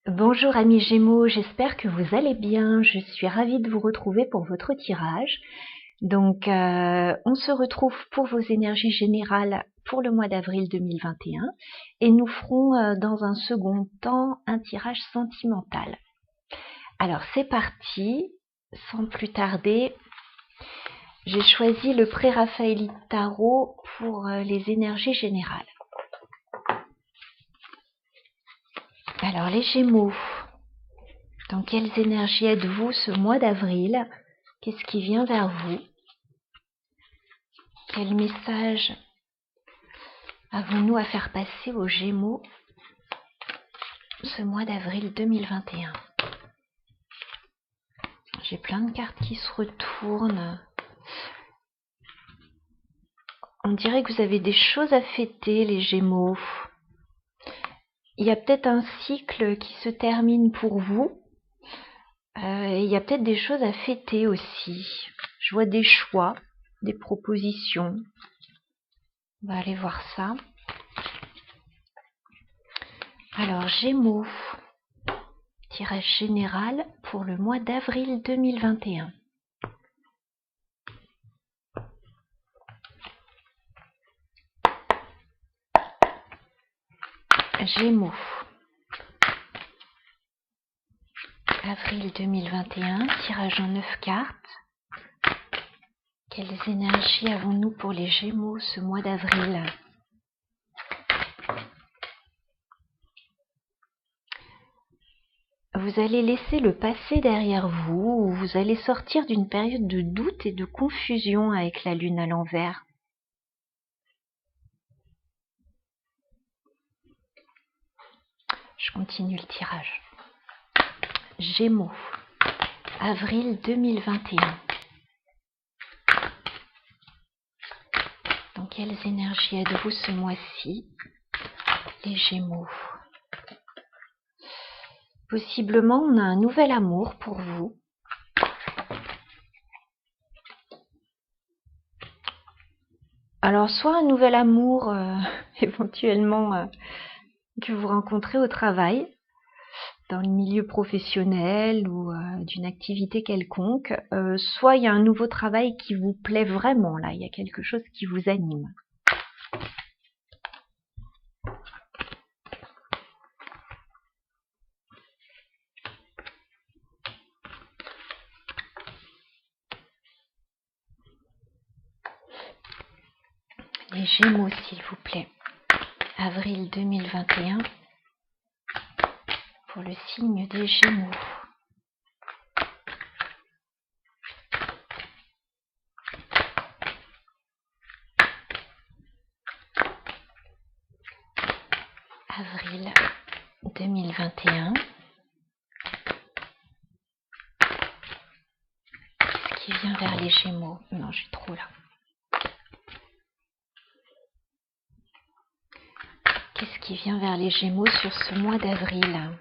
Bonjour amis Gémeaux, j'espère que vous allez bien. Je suis ravie de vous retrouver pour votre tirage. Donc, on se retrouve pour vos énergies générales pour le mois d'avril 2021 et nous ferons dans un second temps un tirage sentimental. Alors, c'est parti. Sans plus tarder, j'ai choisi le pré-raphaélite tarot pour les énergies générales. Alors, les Gémeaux. Dans quelles énergies êtes-vous ce mois d'avril? Qu'est-ce qui vient vers vous? Quel message avons-nous à faire passer aux Gémeaux ce mois d'avril 2021? J'ai plein de cartes qui se retournent. On dirait que vous avez des choses à fêter, les Gémeaux. Il y a peut-être un cycle qui se termine pour vous. Il y a peut-être des choses à fêter aussi. Je vois des choix, des propositions. On va aller voir ça. Alors, Gémeaux, tirage général pour le mois d'avril 2021. Gémeaux, avril 2021, tirage en 9 cartes. Quelles énergies avons-nous pour les Gémeaux ce mois d'avril? Vous allez laisser le passé derrière vous, ou vous allez sortir d'une période de doute et de confusion avec la lune à l'envers. Je continue le tirage. Gémeaux, avril 2021. Dans quelles énergies êtes-vous ce mois-ci, les Gémeaux? Possiblement, on a un nouvel amour pour vous. Alors, soit un nouvel amour, éventuellement, que vous rencontrez au travail, dans le milieu professionnel ou d'une activité quelconque, soit il y a un nouveau travail qui vous plaît vraiment, là, il y a quelque chose qui vous anime. Les Gémeaux, s'il vous plaît. Avril 2021, pour le signe des Gémeaux. Avril 2021. Qu'est-ce qui vient vers les Gémeaux? Non, j'ai trop là. Qu'est-ce qui vient vers les Gémeaux sur ce mois d'avril?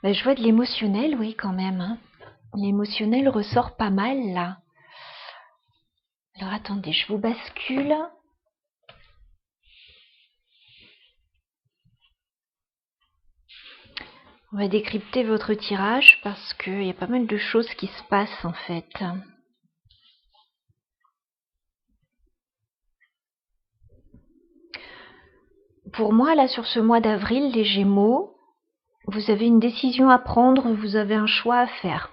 Ben, je vois de l'émotionnel, oui, quand même. Hein. L'émotionnel ressort pas mal, là. Alors, attendez, je vous bascule. On va décrypter votre tirage parce qu'il y a pas mal de choses qui se passent, en fait. Pour moi, là, sur ce mois d'avril, les Gémeaux, vous avez une décision à prendre, vous avez un choix à faire.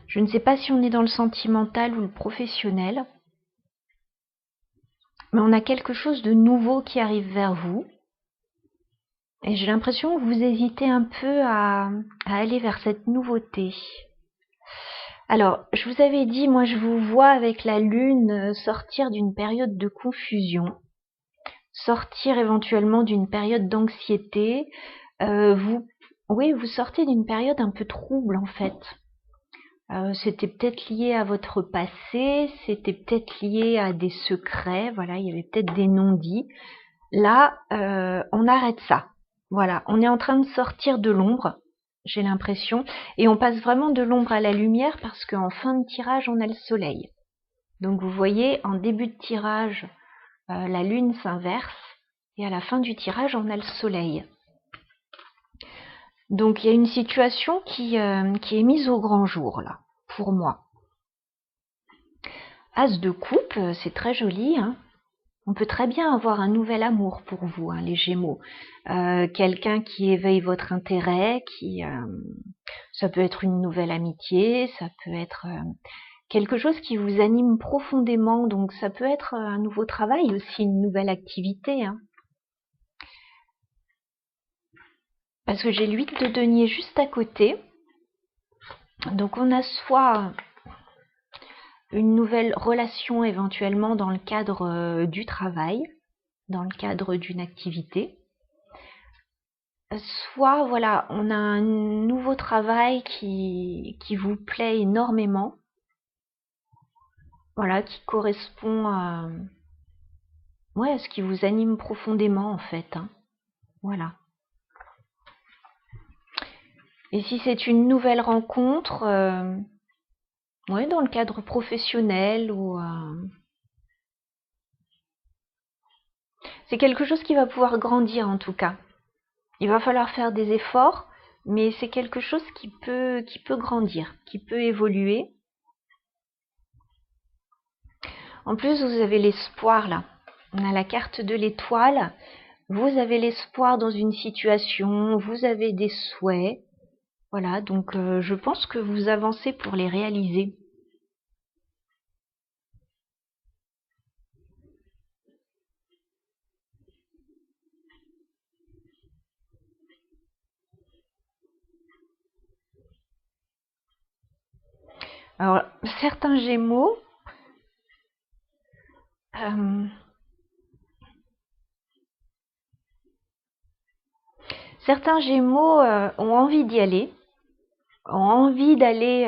Je ne sais pas si on est dans le sentimental ou le professionnel, mais on a quelque chose de nouveau qui arrive vers vous. Et j'ai l'impression que vous hésitez un peu à aller vers cette nouveauté. Alors, je vous avais dit, moi je vous vois avec la lune sortir d'une période de confusion, sortir éventuellement d'une période d'anxiété. Oui, vous sortez d'une période un peu trouble en fait. C'était peut-être lié à votre passé, c'était peut-être lié à des secrets, voilà, il y avait peut-être des non-dits. Là, on arrête ça. Voilà, on est en train de sortir de l'ombre, j'ai l'impression, et on passe vraiment de l'ombre à la lumière parce qu'en fin de tirage, on a le soleil. Donc vous voyez, en début de tirage, la lune s'inverse, et à la fin du tirage, on a le soleil. Donc il y a une situation qui est mise au grand jour, là, pour moi. As de coupe, c'est très joli, hein. On peut très bien avoir un nouvel amour pour vous, hein, les Gémeaux. Quelqu'un qui éveille votre intérêt, ça peut être une nouvelle amitié, ça peut être quelque chose qui vous anime profondément, donc ça peut être un nouveau travail aussi, une nouvelle activité, hein. Parce que j'ai l'huile de denier juste à côté. Donc on a soit une nouvelle relation éventuellement dans le cadre du travail, dans le cadre d'une activité. Soit, voilà, on a un nouveau travail qui vous plaît énormément, voilà, qui correspond à, ouais, à ce qui vous anime profondément en fait, hein. Voilà. Et si c'est une nouvelle rencontre, ouais, dans le cadre professionnel ou c'est quelque chose qui va pouvoir grandir en tout cas. Il va falloir faire des efforts, mais c'est quelque chose qui peut grandir, qui peut évoluer. En plus, vous avez l'espoir là. On a la carte de l'étoile. Vous avez l'espoir dans une situation, vous avez des souhaits. Voilà, donc je pense que vous avancez pour les réaliser. Alors, certains Gémeaux, ont envie d'y aller, ont envie d'aller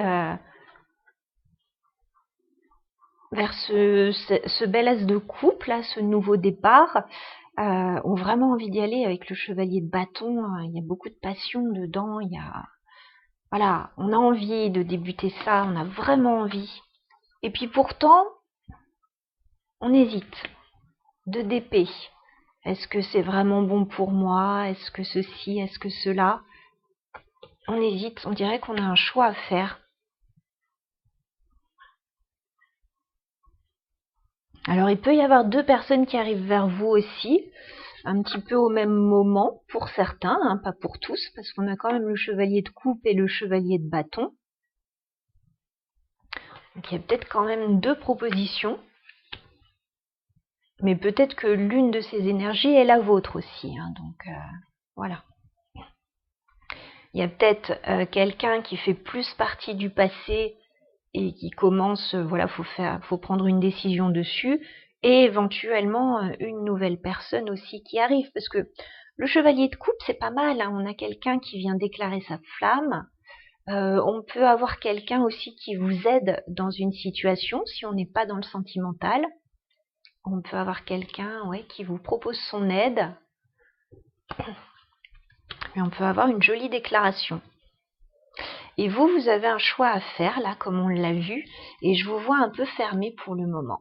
vers ce bel as de coupe, là, ce nouveau départ, ont vraiment envie d'y aller avec le chevalier de bâton. Il y a beaucoup de passion dedans, voilà, on a envie de débuter ça, on a vraiment envie. Et puis pourtant, on hésite. 2 d'épée. Est-ce que c'est vraiment bon pour moi? Est-ce que ceci? Est-ce que cela? On hésite, on dirait qu'on a un choix à faire. Alors il peut y avoir 2 personnes qui arrivent vers vous aussi, un petit peu au même moment, pour certains, hein, pas pour tous, parce qu'on a quand même le chevalier de coupe et le chevalier de bâton. Donc il y a peut-être quand même 2 propositions. Mais peut-être que l'une de ces énergies est la vôtre aussi, hein, donc voilà. Il y a peut-être quelqu'un qui fait plus partie du passé et qui commence, voilà, faut prendre une décision dessus, et éventuellement une nouvelle personne aussi qui arrive, parce que le chevalier de coupe, c'est pas mal, hein, on a quelqu'un qui vient déclarer sa flamme, on peut avoir quelqu'un aussi qui vous aide dans une situation, si on n'est pas dans le sentimental, on peut avoir quelqu'un, ouais, qui vous propose son aide, et on peut avoir une jolie déclaration. Et vous avez un choix à faire, là, comme on l'a vu, et je vous vois un peu fermé pour le moment.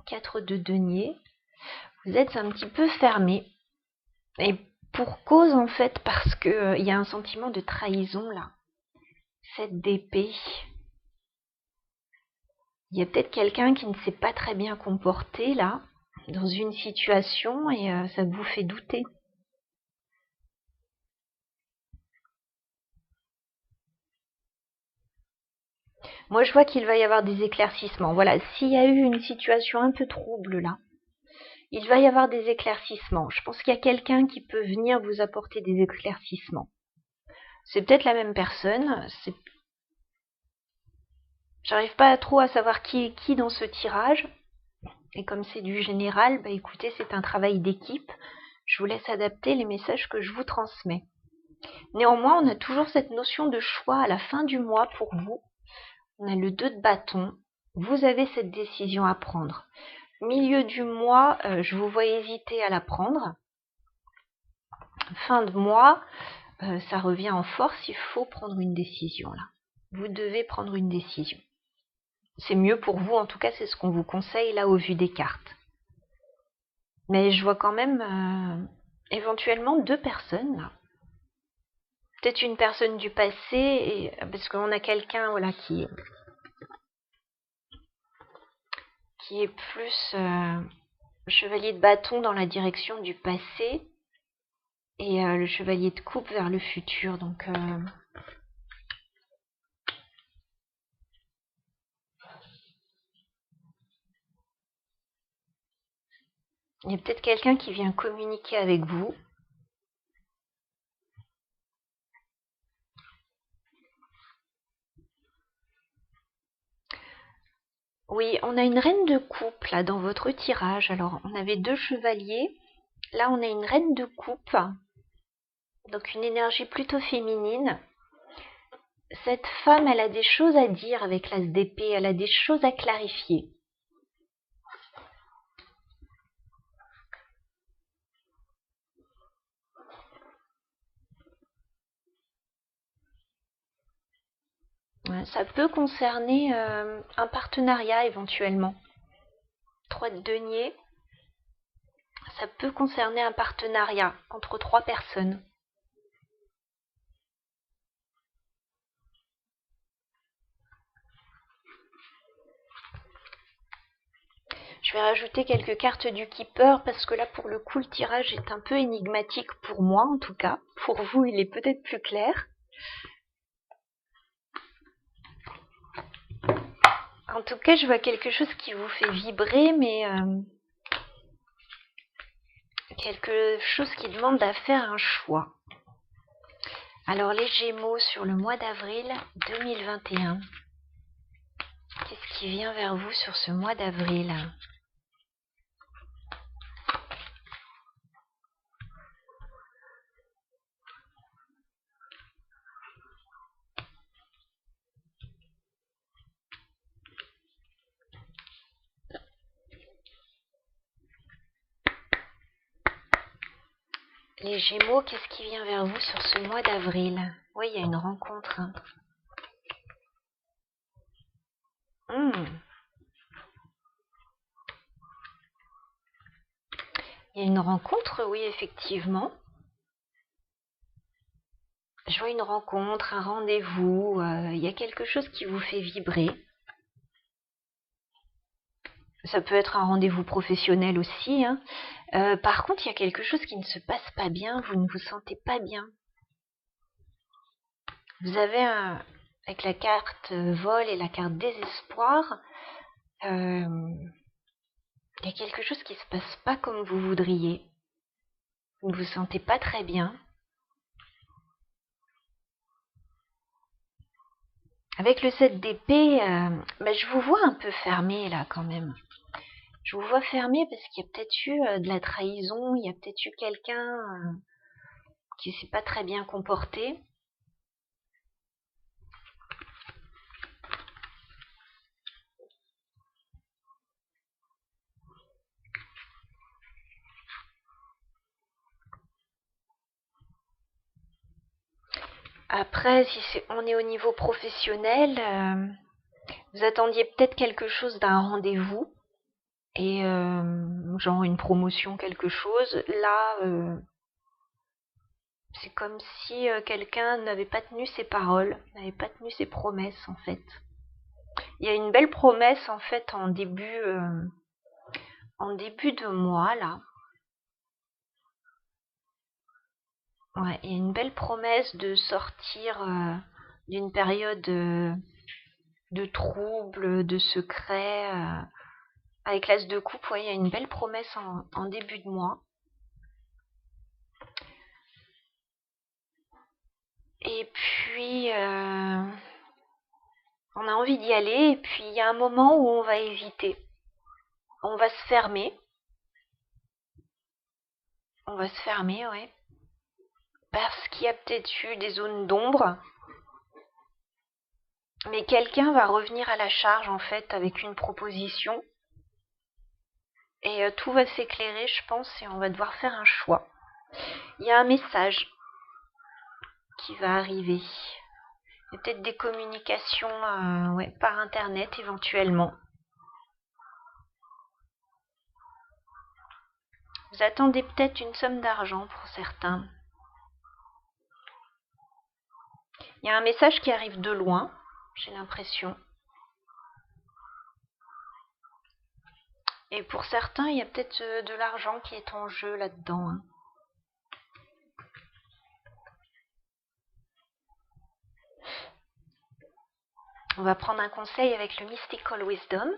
4 de denier, vous êtes un petit peu fermé. Et pour cause, en fait, parce que y a un sentiment de trahison, là. 7 d'épée. Il y a peut-être quelqu'un qui ne s'est pas très bien comporté, là, dans une situation, et ça vous fait douter. Moi, je vois qu'il va y avoir des éclaircissements. Voilà, s'il y a eu une situation un peu trouble, là, il va y avoir des éclaircissements. Je pense qu'il y a quelqu'un qui peut venir vous apporter des éclaircissements. C'est peut-être la même personne. J'arrive pas trop à savoir qui est qui dans ce tirage. Et comme c'est du général, bah écoutez, c'est un travail d'équipe. Je vous laisse adapter les messages que je vous transmets. Néanmoins, on a toujours cette notion de choix à la fin du mois pour vous. On a le 2 de bâton. Vous avez cette décision à prendre. Milieu du mois, je vous vois hésiter à la prendre. Fin de mois, ça revient en force, il faut prendre une décision là. Vous devez prendre une décision. C'est mieux pour vous, en tout cas c'est ce qu'on vous conseille là au vu des cartes. Mais je vois quand même éventuellement 2 personnes là. Peut-être une personne du passé, parce qu'on a quelqu'un voilà, qui est plus chevalier de bâton dans la direction du passé et le chevalier de coupe vers le futur. Donc il y a peut-être quelqu'un qui vient communiquer avec vous. Oui, on a une reine de coupe là dans votre tirage. Alors, on avait 2 chevaliers. Là, on a une reine de coupe. Donc, une énergie plutôt féminine. Cette femme, elle a des choses à dire avec l'as d'épée. Elle a des choses à clarifier. Ça peut concerner un partenariat éventuellement. 3 de denier. Ça peut concerner un partenariat entre 3 personnes. Je vais rajouter quelques cartes du Keeper parce que là, pour le coup, le tirage est un peu énigmatique pour moi, en tout cas. Pour vous, il est peut-être plus clair. En tout cas, je vois quelque chose qui vous fait vibrer, mais quelque chose qui demande à faire un choix. Alors, les Gémeaux sur le mois d'avril 2021. Qu'est-ce qui vient vers vous sur ce mois d'avril ? Les Gémeaux, qu'est-ce qui vient vers vous sur ce mois d'avril ? Oui, il y a une rencontre. Il y a une rencontre, oui, effectivement. Je vois une rencontre, un rendez-vous. Il y a quelque chose qui vous fait vibrer. Ça peut être un rendez-vous professionnel aussi. Hein. Par contre, il y a quelque chose qui ne se passe pas bien. Vous ne vous sentez pas bien. Vous avez avec la carte vol et la carte désespoir, il y a quelque chose qui ne se passe pas comme vous voudriez. Vous ne vous sentez pas très bien. Avec le 7 d'épée, je vous vois un peu fermé là quand même. Je vous vois fermé parce qu'il y a peut-être eu de la trahison, il y a peut-être eu quelqu'un qui ne s'est pas très bien comporté. Après, si on est au niveau professionnel, vous attendiez peut-être quelque chose d'un rendez-vous et genre une promotion, quelque chose. Là, c'est comme si quelqu'un n'avait pas tenu ses paroles, n'avait pas tenu ses promesses en fait. Il y a une belle promesse en fait en début de mois là. Ouais, il y a une belle promesse de sortir d'une période de troubles, de secrets. Avec l'as de coupe, ouais, il y a une belle promesse en début de mois. Et puis, on a envie d'y aller. Et puis, il y a un moment où on va éviter. On va se fermer. On va se fermer, ouais. Parce qu'il y a peut-être eu des zones d'ombre. Mais quelqu'un va revenir à la charge en fait avec une proposition. Et tout va s'éclairer, je pense, et on va devoir faire un choix. Il y a un message qui va arriver. Il y a peut-être des communications par Internet éventuellement. Vous attendez peut-être une somme d'argent pour certains. Il y a un message qui arrive de loin, j'ai l'impression. Et pour certains, il y a peut-être de l'argent qui est en jeu là-dedans. Hein. On va prendre un conseil avec le Mystical Wisdom.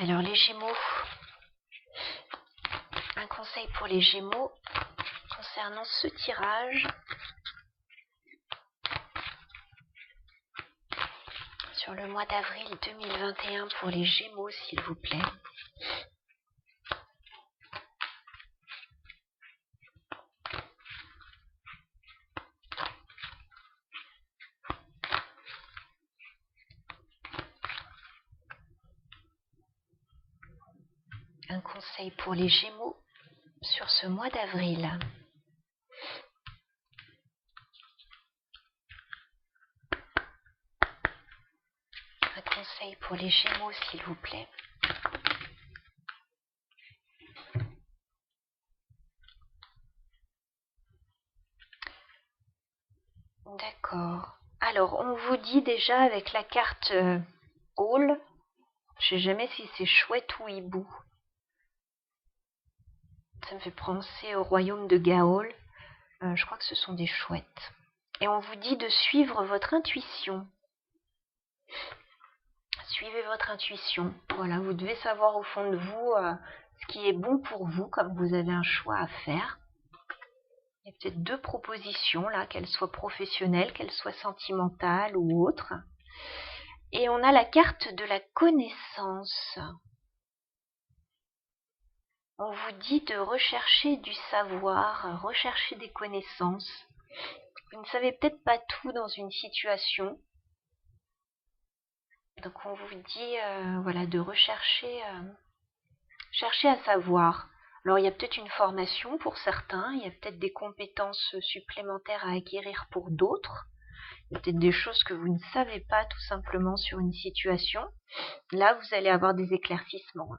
Alors les Gémeaux, un conseil pour les Gémeaux concernant ce tirage. Sur le mois d'avril 2021 pour les Gémeaux, s'il vous plaît. Un conseil pour les Gémeaux sur ce mois d'avril. Un conseil pour les Gémeaux, s'il vous plaît. D'accord. Alors, on vous dit déjà avec la carte Hall, je sais jamais si c'est chouette ou hibou. Ça me fait penser au royaume de Gaol. Je crois que ce sont des chouettes. Et on vous dit de suivre votre intuition. Suivez votre intuition. Voilà, vous devez savoir au fond de vous ce qui est bon pour vous, comme vous avez un choix à faire. Il y a peut-être deux propositions là, qu'elles soient professionnelles, qu'elles soient sentimentales ou autres. Et on a la carte de la connaissance. On vous dit de rechercher du savoir, rechercher des connaissances. Vous ne savez peut-être pas tout dans une situation. Donc on vous dit voilà, de rechercher chercher à savoir. Alors il y a peut-être une formation pour certains, il y a peut-être des compétences supplémentaires à acquérir pour d'autres. Il y a peut-être des choses que vous ne savez pas tout simplement sur une situation. Là, vous allez avoir des éclaircissements.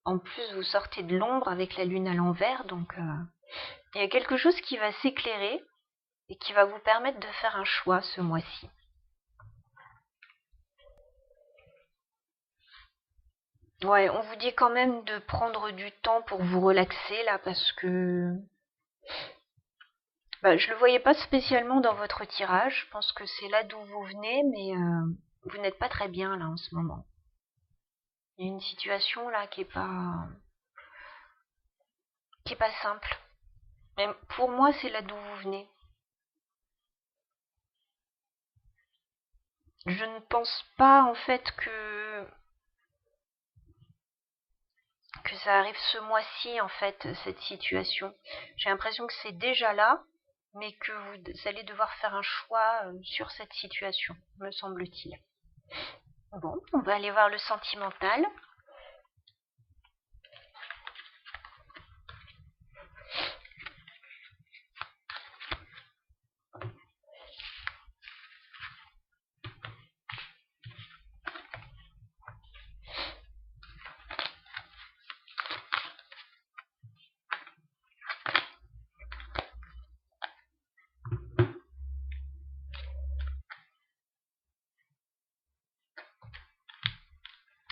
En plus, vous sortez de l'ombre avec la lune à l'envers, donc il y a quelque chose qui va s'éclairer et qui va vous permettre de faire un choix ce mois-ci. Ouais, on vous dit quand même de prendre du temps pour vous relaxer là parce que je le voyais pas spécialement dans votre tirage. Je pense que c'est là d'où vous venez, mais vous n'êtes pas très bien là en ce moment. Il y a une situation là qui est pas simple. Mais pour moi, c'est là d'où vous venez. Je ne pense pas en fait que ça arrive ce mois-ci en fait cette situation. J'ai l'impression que c'est déjà là, mais que vous allez devoir faire un choix sur cette situation, me semble-t-il. Bon, on va aller voir le sentimental.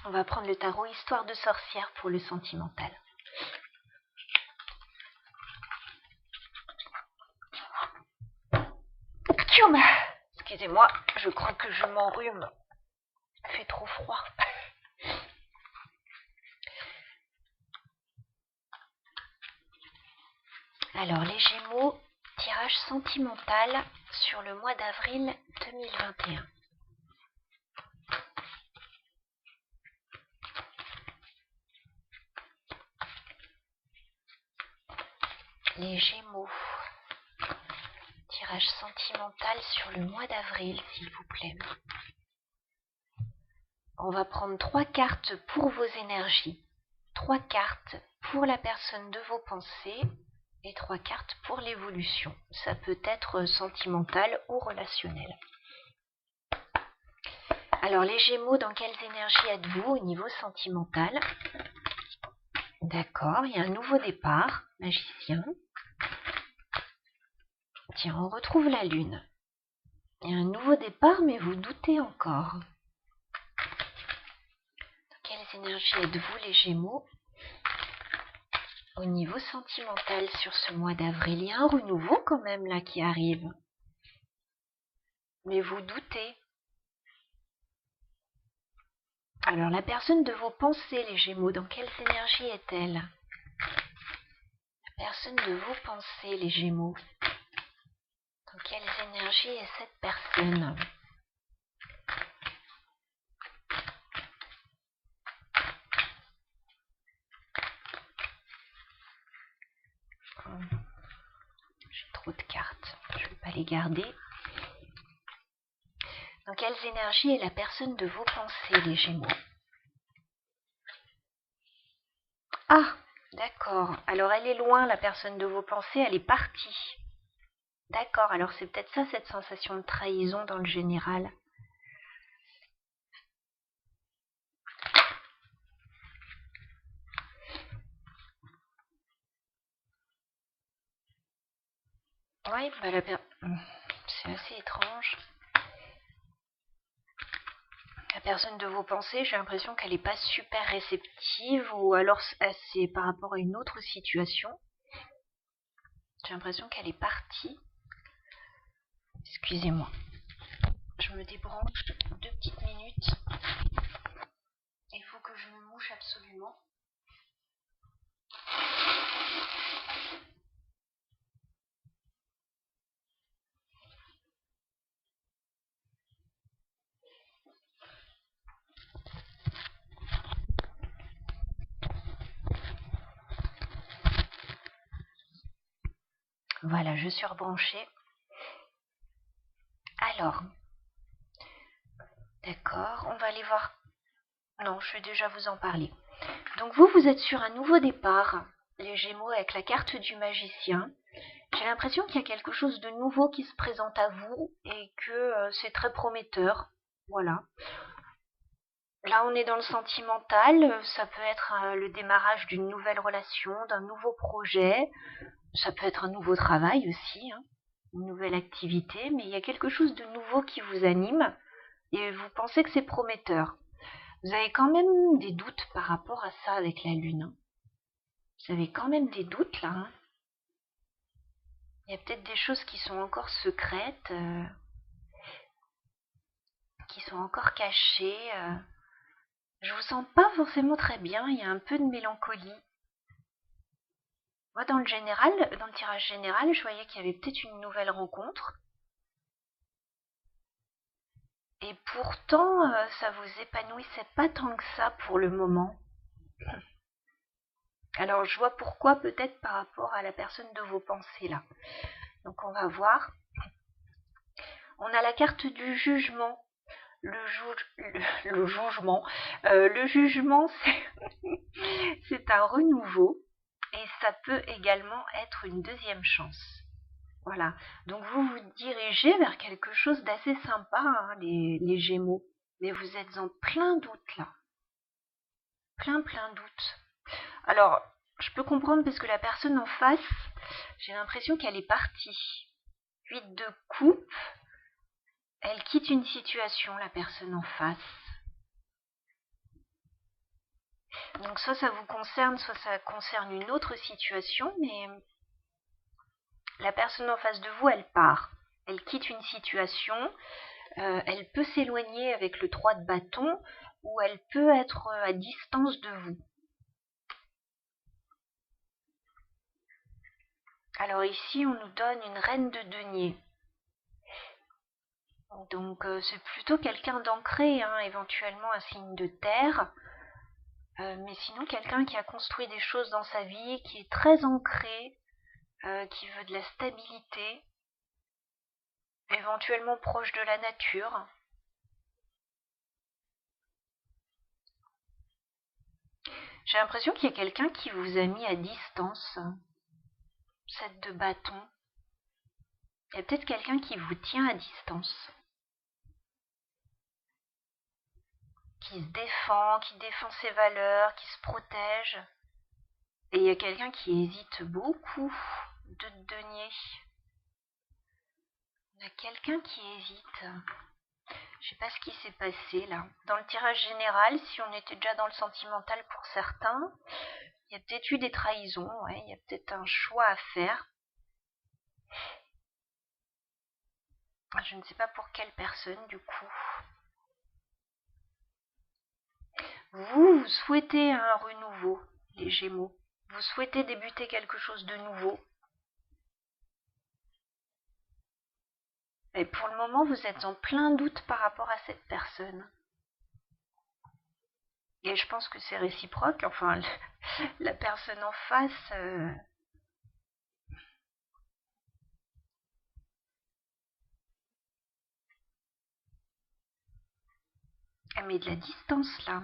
On va prendre le tarot Histoire de sorcière pour le sentimental. Excusez-moi, je crois que je m'enrhume. Il fait trop froid. Alors les Gémeaux, tirage sentimental sur le mois d'avril 2021. Les Gémeaux. Tirage sentimental sur le mois d'avril, s'il vous plaît. On va prendre 3 cartes pour vos énergies, 3 cartes pour la personne de vos pensées et 3 cartes pour l'évolution. Ça peut être sentimental ou relationnel. Alors les Gémeaux, dans quelles énergies êtes-vous au niveau sentimental? D'accord, il y a un nouveau départ, Magicien. Tiens, on retrouve la Lune. Il y a un nouveau départ, mais vous doutez encore. Dans quelles énergies êtes-vous les Gémeaux au niveau sentimental sur ce mois d'avril? Il y a un renouveau quand même là qui arrive. Mais vous doutez. Alors la personne de vos pensées, les Gémeaux, dans quelles énergies est-elle? La personne de vos pensées, les Gémeaux. Dans quelles énergies est cette personne? J'ai trop de cartes, je ne vais pas les garder. Dans quelles énergies est la personne de vos pensées, les Gémeaux? Ah, d'accord. Alors elle est loin, la personne de vos pensées, elle est partie. D'accord, alors c'est peut-être ça, cette sensation de trahison dans le général. Oui, bah c'est assez étrange. La personne de vos pensées, j'ai l'impression qu'elle n'est pas super réceptive, ou alors c'est par rapport à une autre situation. J'ai l'impression qu'elle est partie. Excusez-moi. Je me débranche 2 petites minutes. Il faut que je me mouche absolument. Voilà, je suis rebranchée. Alors, d'accord, on va aller voir. Non, je vais déjà vous en parler. Donc vous êtes sur un nouveau départ, les Gémeaux, avec la carte du magicien. J'ai l'impression qu'il y a quelque chose de nouveau qui se présente à vous et que c'est très prometteur. Voilà. Là, on est dans le sentimental. Ça peut être le démarrage d'une nouvelle relation, d'un nouveau projet. Ça peut être un nouveau travail aussi, hein, une nouvelle activité. Mais il y a quelque chose de nouveau qui vous anime et vous pensez que c'est prometteur. Vous avez quand même des doutes par rapport à ça avec la Lune. Vous avez quand même des doutes là. Hein. Il y a peut-être des choses qui sont encore secrètes, qui sont encore cachées. Je vous sens pas forcément très bien, il y a un peu de mélancolie. Moi, dans le tirage général, je voyais qu'il y avait peut-être une nouvelle rencontre. Et pourtant, ça vous épanouissait pas tant que ça pour le moment. Alors, je vois pourquoi, peut-être par rapport à la personne de vos pensées là. Donc, on va voir. On a la carte du jugement. Le jugement. Le jugement, c'est un renouveau et ça peut également être une deuxième chance. Voilà. Donc vous vous dirigez vers quelque chose d'assez sympa, hein, les Gémeaux. Mais vous êtes en plein doute là. Plein doute. Alors, je peux comprendre parce que la personne en face, j'ai l'impression qu'elle est partie. 8 de coupe. Elle quitte une situation, la personne en face. Donc soit ça vous concerne, soit ça concerne une autre situation, mais la personne en face de vous, elle part. Elle quitte une situation, elle peut s'éloigner avec le 3 de bâton, ou elle peut être à distance de vous. Alors ici, on nous donne une reine de denier. Donc c'est plutôt quelqu'un d'ancré, hein, éventuellement un signe de terre. Mais sinon quelqu'un qui a construit des choses dans sa vie, qui est très ancré, qui veut de la stabilité, éventuellement proche de la nature. J'ai l'impression qu'il y a quelqu'un qui vous a mis à distance. 7 de bâton. Il y a peut-être quelqu'un qui vous tient à distance. Qui se défend, qui défend ses valeurs, qui se protège. Et il y a quelqu'un qui hésite beaucoup de denier. Il y a quelqu'un qui hésite. Je sais pas ce qui s'est passé là. Dans le tirage général, si on était déjà dans le sentimental pour certains, il y a peut-être eu des trahisons, ouais, il y a peut-être un choix à faire. Je ne sais pas pour quelle personne du coup. Vous souhaitez un renouveau, les Gémeaux. Vous souhaitez débuter quelque chose de nouveau. Et pour le moment, vous êtes en plein doute par rapport à cette personne. Et je pense que c'est réciproque. Enfin, la personne en face... elle met de la distance là.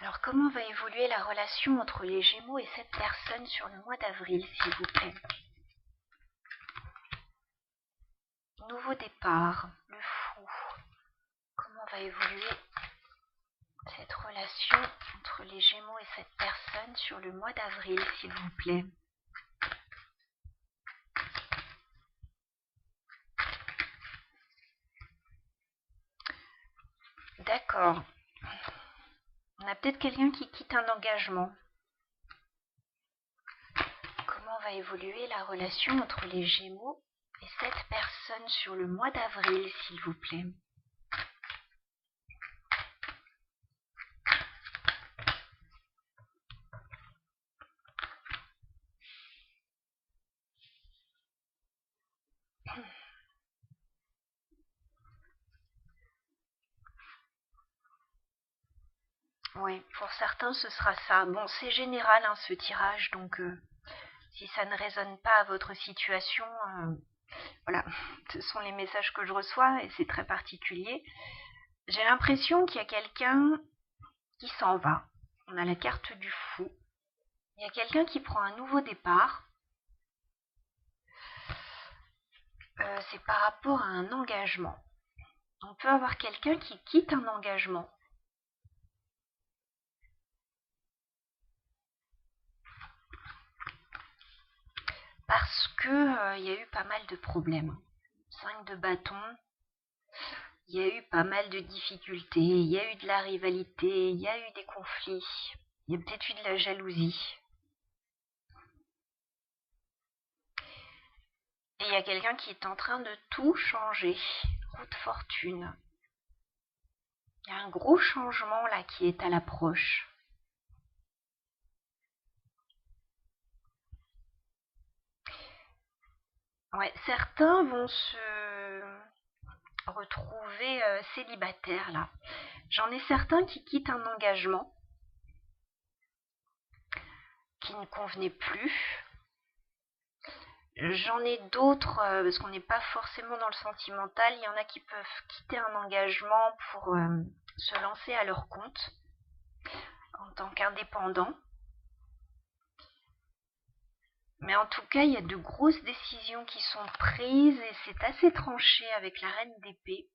Alors, comment va évoluer la relation entre les Gémeaux et cette personne sur le mois d'avril, s'il vous plaît? Nouveau départ, le fou. Comment va évoluer cette relation entre les Gémeaux et cette personne sur le mois d'avril, s'il vous plaît? D'accord. On a peut-être quelqu'un qui quitte un engagement. Comment va évoluer la relation entre les Gémeaux et cette personne sur le mois d'avril, s'il vous plaît? Oui, pour certains, ce sera ça. Bon, c'est général, hein, ce tirage, donc si ça ne résonne pas à votre situation, voilà, ce sont les messages que je reçois et c'est très particulier. J'ai l'impression qu'il y a quelqu'un qui s'en va. On a la carte du fou. Il y a quelqu'un qui prend un nouveau départ. C'est par rapport à un engagement. On peut avoir quelqu'un qui quitte un engagement. Parce que il y a eu pas mal de problèmes. 5 de bâton. Il y a eu pas mal de difficultés. Il y a eu de la rivalité. Il y a eu des conflits. Il y a peut-être eu de la jalousie. Et il y a quelqu'un qui est en train de tout changer. Roue de fortune. Il y a un gros changement là qui est à l'approche. Ouais, certains vont se retrouver célibataires là. J'en ai certains qui quittent un engagement qui ne convenait plus. J'en ai d'autres, parce qu'on n'est pas forcément dans le sentimental, il y en a qui peuvent quitter un engagement pour se lancer à leur compte en tant qu'indépendant. Mais en tout cas, il y a de grosses décisions qui sont prises et c'est assez tranché avec la reine d'épée.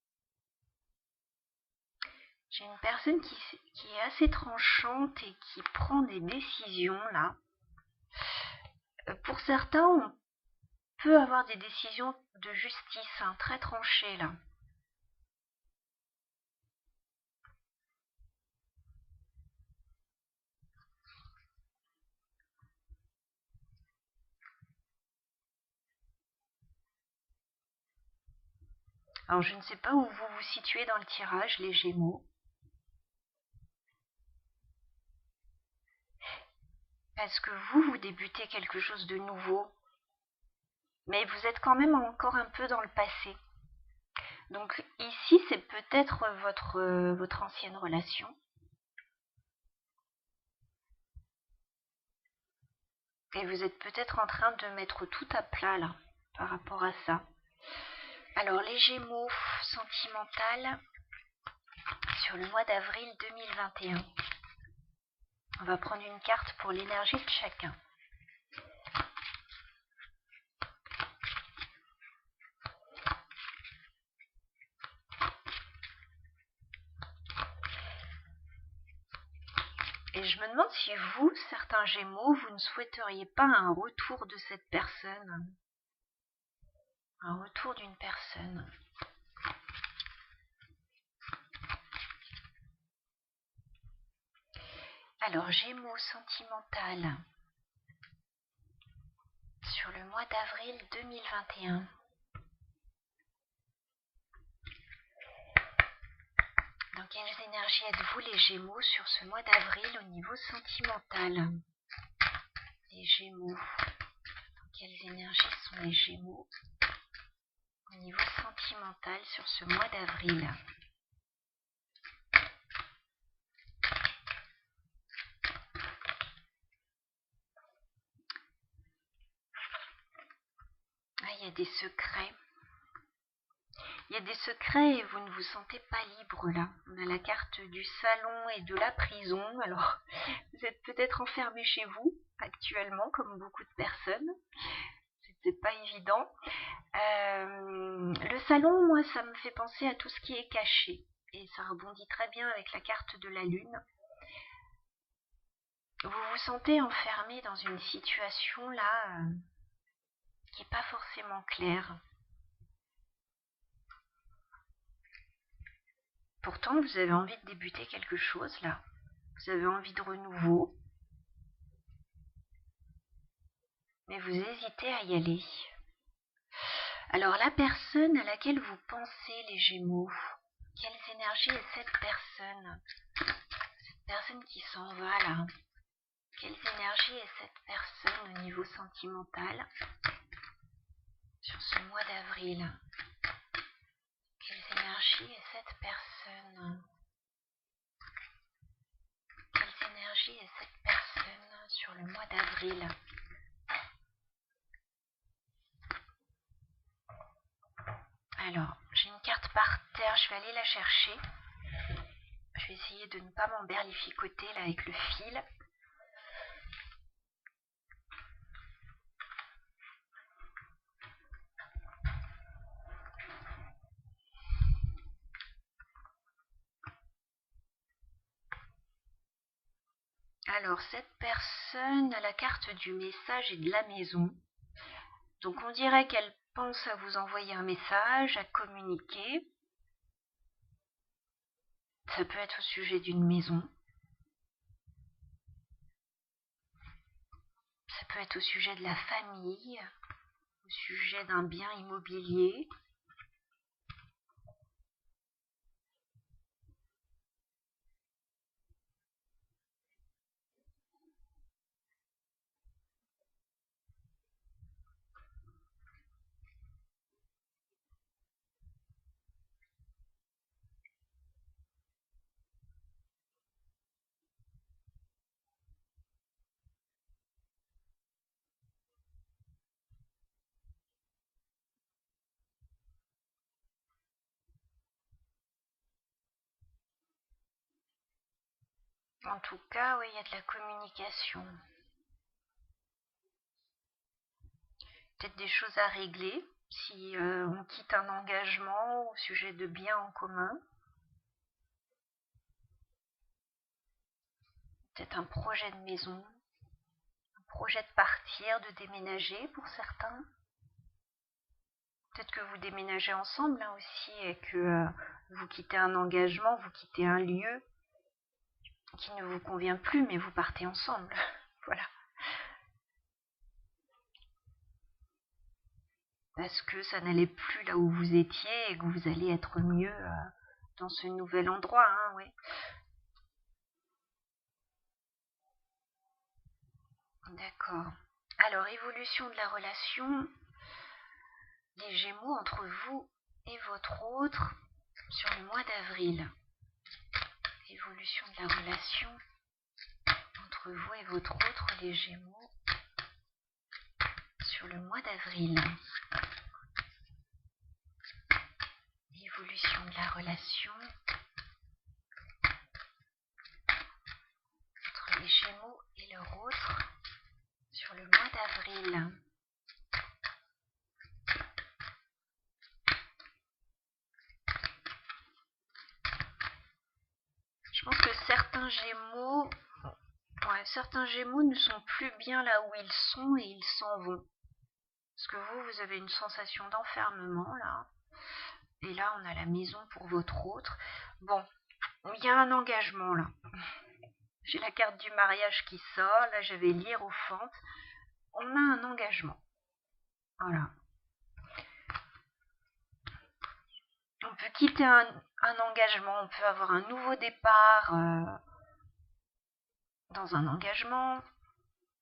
J'ai une personne qui est assez tranchante et qui prend des décisions là. Pour certains, on peut avoir des décisions de justice très tranchées là. Alors je ne sais pas où vous vous situez dans le tirage, les Gémeaux. Est-ce que vous débutez quelque chose de nouveau? Mais vous êtes quand même encore un peu dans le passé. Donc ici, c'est peut-être votre ancienne relation. Et vous êtes peut-être en train de mettre tout à plat là, par rapport à ça. Alors les Gémeaux, sentimental, sur le mois d'avril 2021. On va prendre une carte pour l'énergie de chacun. Et je me demande si vous, certains Gémeaux, vous ne souhaiteriez pas un retour de cette personne. Un retour d'une personne. Alors, Gémeaux sentimental sur le mois d'avril 2021. Dans quelles énergies êtes-vous les Gémeaux sur ce mois d'avril au niveau sentimental? Les Gémeaux. Dans quelles énergies sont les Gémeaux au niveau sentimental sur ce mois d'avril? Ah, il y a des secrets. Il y a des secrets et vous ne vous sentez pas libre là. On a la carte du salon et de la prison. Alors, vous êtes peut-être enfermé chez vous actuellement, comme beaucoup de personnes. C'est peut-être pas évident. Le salon, moi, ça me fait penser à tout ce qui est caché. Et ça rebondit très bien avec la carte de la lune. Vous vous sentez enfermé dans une situation là qui n'est pas forcément claire. Pourtant, vous avez envie de débuter quelque chose là. Vous avez envie de renouveau. Mais vous hésitez à y aller. Alors, la personne à laquelle vous pensez, les Gémeaux, quelles énergies est cette personne? Cette personne qui s'en va là. Quelles énergies est cette personne au niveau sentimental sur ce mois d'avril? Quelles énergies est cette personne? Quelles énergies est cette personne sur le mois d'avril? Alors, j'ai une carte par terre, je vais aller la chercher. Je vais essayer de ne pas m'emberlificoter là avec le fil. Alors, cette personne a la carte du message et de la maison. Donc, on dirait qu'elle pense à vous envoyer un message, à communiquer. Ça peut être au sujet d'une maison. Ça peut être au sujet de la famille, au sujet d'un bien immobilier. En tout cas, oui, il y a de la communication. Peut-être des choses à régler si on quitte un engagement au sujet de biens en commun. Peut-être un projet de maison, un projet de partir, de déménager pour certains. Peut-être que vous déménagez ensemble là aussi et que vous quittez un engagement, vous quittez un lieu qui ne vous convient plus, mais vous partez ensemble. Voilà. Parce que ça n'allait plus là où vous étiez et que vous allez être mieux dans ce nouvel endroit, hein, oui. D'accord. Alors, évolution de la relation, les Gémeaux entre vous et votre autre sur le mois d'avril. Évolution de la relation entre vous et votre autre, les Gémeaux, sur le mois d'avril. Évolution de la relation entre les Gémeaux et leur autre sur le mois d'avril. Je pense que certains Gémeaux ne sont plus bien là où ils sont et ils s'en vont. Parce que vous avez une sensation d'enfermement là. Et là, on a la maison pour votre autre. Bon, il y a un engagement là. J'ai la carte du mariage qui sort. Là, j'avais l'hiérophante. On a un engagement. Voilà. On peut quitter un engagement. On peut avoir un nouveau départ dans un engagement.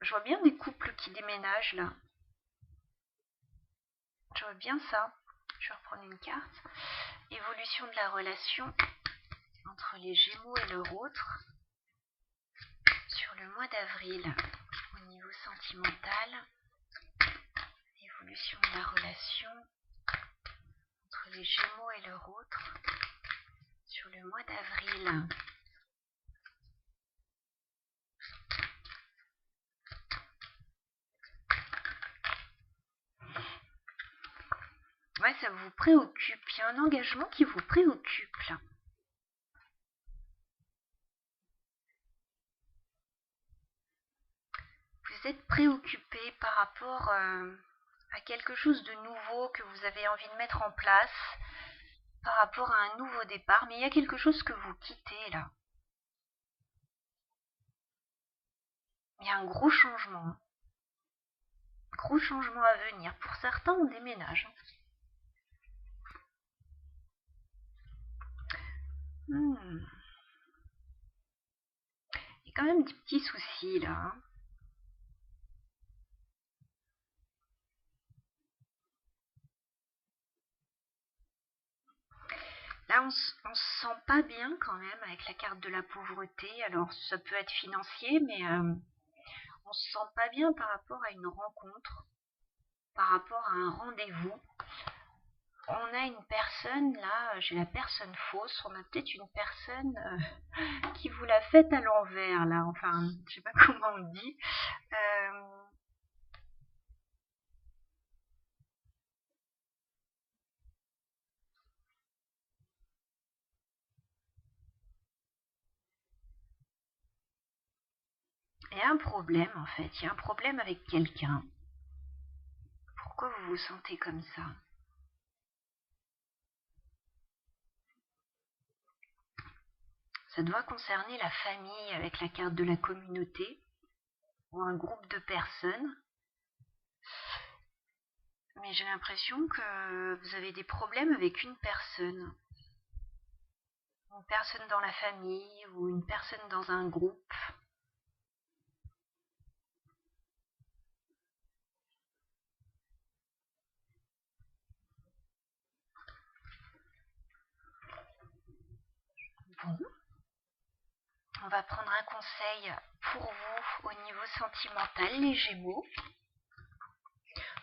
Je vois bien des couples qui déménagent là. Je vois bien ça. Je vais reprendre une carte. Évolution de la relation entre les Gémeaux et leur autre sur le mois d'avril. Au niveau sentimental, évolution de la relation entre les Gémeaux et leur autre sur le mois d'avril. Ouais, ça vous préoccupe. Il y a un engagement qui vous préoccupe là. Vous êtes préoccupé par rapport à quelque chose de nouveau que vous avez envie de mettre en place, par rapport à un nouveau départ, mais il y a quelque chose que vous quittez là. Il y a un gros changement. Gros changement à venir. Pour certains, on déménage. Il y a quand même des petits soucis là. Là, on se sent pas bien quand même avec la carte de la pauvreté. Alors, ça peut être financier, mais on se sent pas bien par rapport à une rencontre, par rapport à un rendez-vous. On a une personne, là, j'ai la personne fausse, on a peut-être une personne qui vous l'a faite à l'envers, là, enfin, je sais pas comment on dit. Il y a un problème, en fait, il y a un problème avec quelqu'un. Pourquoi vous vous sentez comme ça ? Ça doit concerner la famille avec la carte de la communauté ou un groupe de personnes. Mais j'ai l'impression que vous avez des problèmes avec une personne. Une personne dans la famille ou une personne dans un groupe. Bon. On va prendre un conseil pour vous au niveau sentimental, les Gémeaux.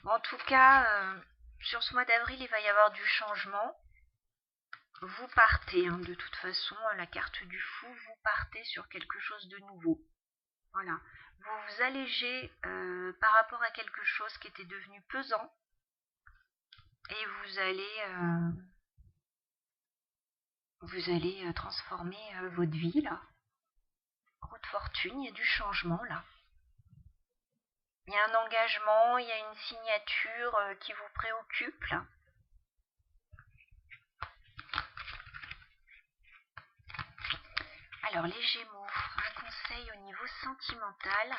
Bon, en tout cas, sur ce mois d'avril, il va y avoir du changement. Vous partez, hein, de toute façon, la carte du fou, vous partez sur quelque chose de nouveau. Voilà. Vous vous allégez par rapport à quelque chose qui était devenu pesant. Et vous allez transformer votre vie, là. Roue de fortune, il y a du changement, là. Il y a un engagement, il y a une signature qui vous préoccupe, là. Alors, les Gémeaux, un conseil au niveau sentimental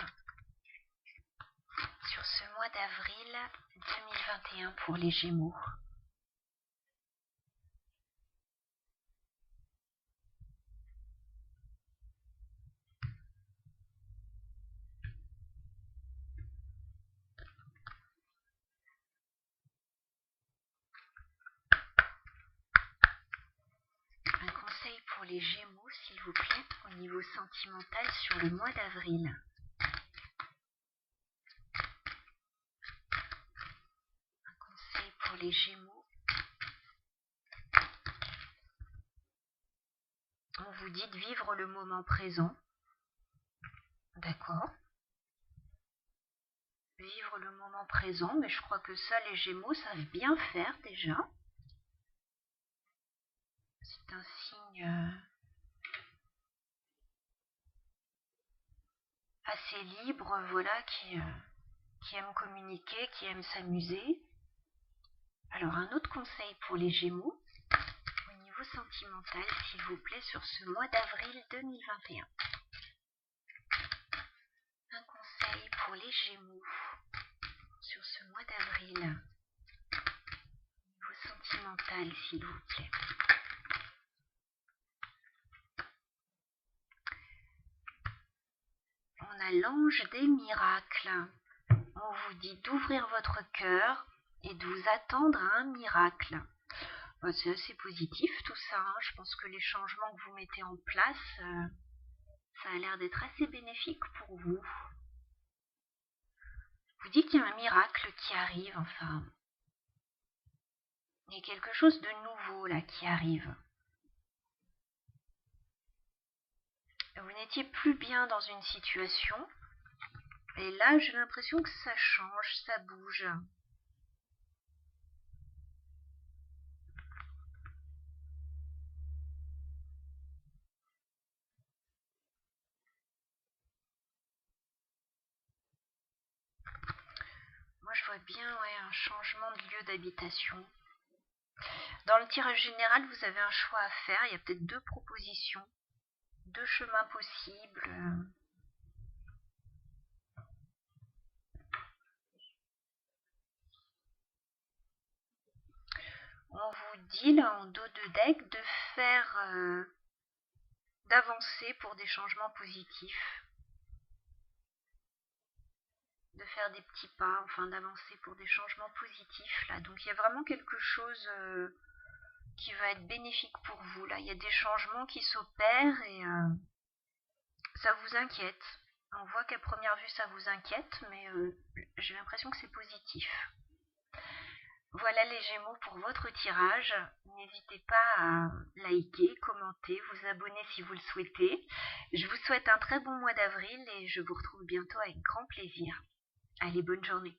sur ce mois d'avril 2021 pour les Gémeaux. Un conseil pour les Gémeaux, s'il vous plaît, au niveau sentimental sur le mois d'avril. les Gémeaux. On vous dit de vivre le moment présent. D'accord. Vivre le moment présent, mais je crois que ça, les Gémeaux savent bien faire déjà. C'est un signe assez libre, voilà, qui aime communiquer, qui aime s'amuser. Alors, un autre conseil pour les Gémeaux, au niveau sentimental, s'il vous plaît, sur ce mois d'avril 2021. Un conseil pour les Gémeaux sur ce mois d'avril, au niveau sentimental, s'il vous plaît. On a l'ange des miracles. On vous dit d'ouvrir votre cœur et de vous attendre à un miracle. C'est assez positif tout ça, hein. Je pense que les changements que vous mettez en place, ça a l'air d'être assez bénéfique pour vous. Vous dites qu'il y a un miracle qui arrive, enfin. Il y a quelque chose de nouveau là qui arrive. Vous n'étiez plus bien dans une situation. Et là, j'ai l'impression que ça change, ça bouge. Moi, je vois bien un changement de lieu d'habitation. Dans le tirage général, vous avez un choix à faire. Il y a peut-être 2 propositions, 2 chemins possibles. On vous dit là en dos de deck de faire, d'avancer pour des changements positifs. De faire des petits pas, enfin d'avancer pour des changements positifs là. Donc il y a vraiment quelque chose qui va être bénéfique pour vous là. Il y a des changements qui s'opèrent et ça vous inquiète. On voit qu'à première vue ça vous inquiète, mais j'ai l'impression que c'est positif. Voilà les Gémeaux pour votre tirage. N'hésitez pas à liker, commenter, vous abonner si vous le souhaitez. Je vous souhaite un très bon mois d'avril et je vous retrouve bientôt avec grand plaisir. Allez, bonne journée.